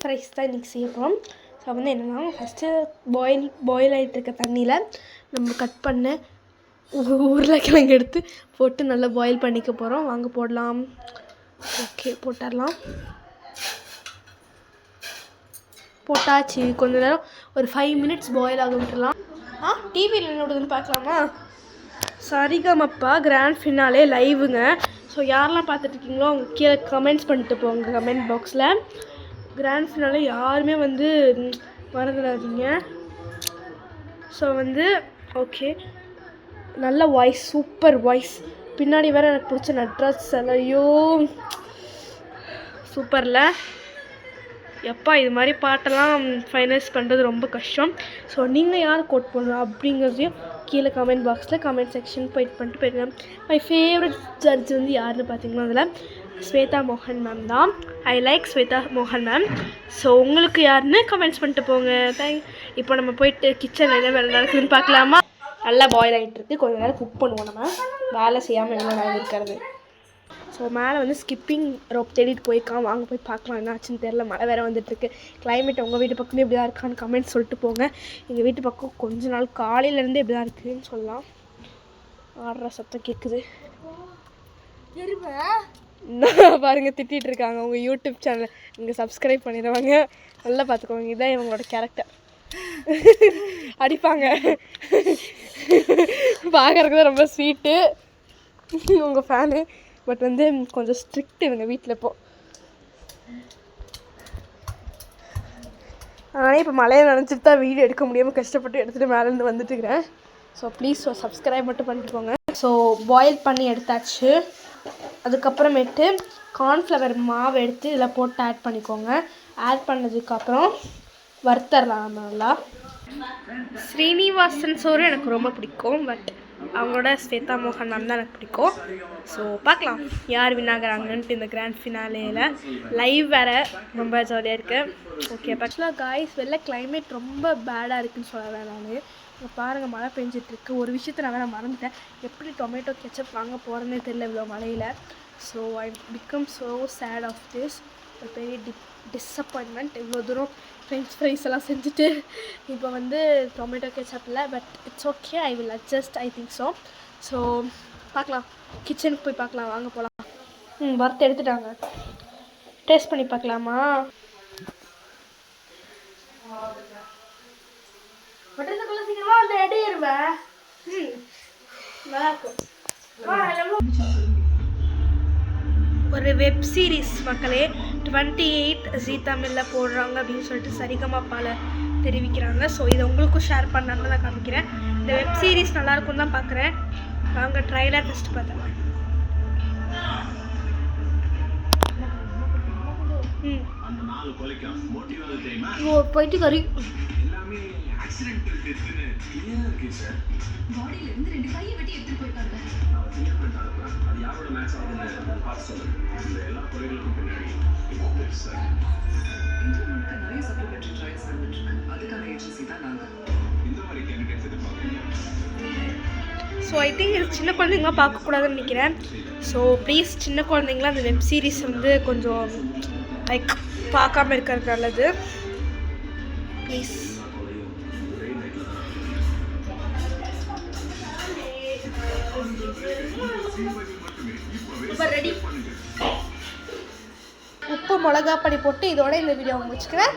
Fries தான் இன்றைக்கி செய்ய போகிறோம். ஸோ வந்து என்னென்னா ஃபஸ்ட்டு பாயில் ஆகிட்டுருக்க தண்ணியில் நம்ம கட் பண்ண உருளைக்கிழங்கு எடுத்து போட்டு நல்லா பாயில் பண்ணிக்க போகிறோம். வாங்க போடலாம். ஓகே, போட்டுடலாம். போட்டாச்சு. கொஞ்ச நேரம் ஒரு 5 மினிட்ஸ் பாயில் ஆக விட்டுடலாம். டிவியில் என்ன விடுதுன்னு பார்க்கலாமா? Sarigamapa grand finale லைவுங்க. ஸோ யாரெல்லாம் பார்த்துட்ருக்கீங்களோ அவங்க கீழே கமெண்ட்ஸ் பண்ணிட்டு போங்க கமெண்ட் பாக்ஸில். கிராண்ட் ஃபினாலே யாருமே வந்து மறந்துடாதீங்க. ஸோ வந்து ஓகே, நல்ல வாய்ஸ், சூப்பர் வாய்ஸ். பின்னாடி வேறு எனக்கு பிடிச்ச நட்ராஜ் ஐயோ சூப்பரில். எப்பா இது மாதிரி பாட்டெல்லாம் ஃபைனலைஸ் பண்ணுறது ரொம்ப கஷ்டம். ஸோ நீங்கள் யார் கோட் பண்ணணும் அப்படிங்கிறதையும் கீழே கமெண்ட் பாக்ஸில் கமெண்ட் செக்ஷன் பண்ணிட்டு போயிடுங்க. மை ஃபேவரட் ஜட்ஜ் வந்து யாருன்னு பார்த்தீங்கன்னா அதில் ஸ்வேதா மோகன் மேம் தான். ஐ லைக் ஸ்வேதா மோகன் மேம். ஸோ உங்களுக்கு யாருன்னு கமெண்ட்ஸ் பண்ணிட்டு போங்க. இப்போ நம்ம போயிட்டு கிச்சனில் என்ன வேலை நடக்குதுன்னு பார்க்கலாமா? நல்லா பாயில் ஆகிட்டுருக்கு. கொஞ்சம் நேரம் குக் பண்ணுவோம். நம்ம வேலை செய்யாமல் எவ்வளோ நேரம் இருக்கிறது. ஸோ மேலே வந்து ஸ்கிப்பிங் ரோப் தேடிட்டு போயிருக்கான். வாங்க போய் பார்க்கலாம் என்ன ஆச்சுன்னு தெரில. மழை வேறு வந்துட்டுருக்கு. கிளைமேட் உங்கள் வீட்டு பக்கமே இப்படி தான் இருக்கான்னு கமெண்ட் சொல்லிட்டு போங்க. எங்கள் வீட்டு பக்கம் கொஞ்ச நாள் காலையிலேருந்தே இப்படி தான் இருக்குதுன்னு சொல்லலாம். ஆடுற சத்தம் கேட்குது பாருங்கள். திட்டிகிட்டு இருக்காங்க. உங்கள் யூடியூப் சேனலை இங்கே சப்ஸ்கிரைப் பண்ணிடுவாங்க. நல்லா பார்த்துக்கோங்க. இதுதான் இவங்களோட கேரக்டர். அடிப்பாங்க. பார்க்குறதுக்கு தான் ரொம்ப ஸ்வீட்டு உங்கள் ஃபேனு. பட் வந்து கொஞ்சம் ஸ்ட்ரிக்ட் இவங்க வீட்டில். இப்போது நானே இப்போ மழையை நினச்சிட்டு தான் வீடியோ எடுக்க முடியாமல் கஷ்டப்பட்டு எடுத்துகிட்டு மேலேருந்து வந்துட்டுருக்கிறேன். ஸோ ப்ளீஸ் சப்ஸ்கிரைப் மட்டும் பண்ணிட்டுக்கோங்க. ஸோ பாயில் பண்ணி எடுத்தாச்சு. அதுக்கப்புறமேட்டு கார்ன்ஃப்ளவர் மாவு எடுத்து இதில் போட்டு ஆட் பண்ணிக்கோங்க. ஆட் பண்ணதுக்கப்புறம் வறுத்தரலாம் நம்ம நல்லா. ஸ்ரீனிவாசன் சோறு எனக்கு ரொம்ப பிடிக்கும். பட் அவங்களோட ஸ்வேதா மோகன் மேம் தான் எனக்கு பிடிக்கும். ஸோ பார்க்கலாம் யார் வின்னாகிறாங்கன்ட்டு இந்த கிராண்ட் ஃபினாலேயில். லைவ் வேறு ரொம்ப ஜாலியாக இருக்குது. ஓகே, ஆக்சுவலாக காய்ஸ் வெளில கிளைமேட் ரொம்ப பேடாக இருக்குதுன்னு சொல்லுவேன் நான். இங்கே பாருங்கள் மழை பெஞ்சிட்ருக்கு. ஒரு விஷயத்தை நான் வேறு மறந்துட்டேன். எப்படி டொமேட்டோ கெச்சப் வாங்க போகிறேன்னே தெரியல இவ்வளோ மழையில். So I become so sad of this. ஒரு பெரிய டிஸப்பாயின்மெண்ட். இவ்வளோ தூரம் ஃப்ரெஞ்ச் ஃப்ரைஸ் எல்லாம் செஞ்சுட்டு இப்போ வந்து டொமேட்டோ கெச்சப் இல்லை. But it's okay, I will adjust, I think so. So பார்க்கலாம், கிச்சனுக்கு போய் பார்க்கலாம். வாங்க போகலாம். வறுத்து எடுத்துட்டாங்க. டேஸ்ட் பண்ணி பார்க்கலாமா? சீக்கிரமா வந்து எடுவேன். நல்லா இருக்கும். ஒரு வெப் சீரிஸ் மக்களே 28 ஜீ தமிழில் போடுறாங்க அப்படின்னு சொல்லிட்டு சரிகமப்பால் தெரிவிக்கிறாங்க. ஸோ இதை உங்களுக்கும் ஷேர் பண்ணான்னு நான் காமிக்கிறேன். இந்த வெப் சீரிஸ் நல்லாயிருக்கும் தான் பார்க்குறேன். வாங்க ட்ரைலர் ஃபஸ்ட்டு பார்த்தேன். போயிட்டு கறி ஸோ ஐ திங்க் இது சின்ன குழந்தைங்களாம் பார்க்கக்கூடாதுன்னு நினைக்கிறேன். ஸோ ப்ளீஸ் சின்ன குழந்தைங்களாம் அந்த வெப் சீரிஸ் வந்து கொஞ்சம் லைக் பார்க்காம இருக்கிறது நல்லது. ப்ளீஸ். ரெடி. உப்பு மிளகா பொடி போட்டு இதோட இந்த வீடியோ முடிச்சுக்கிறேன்.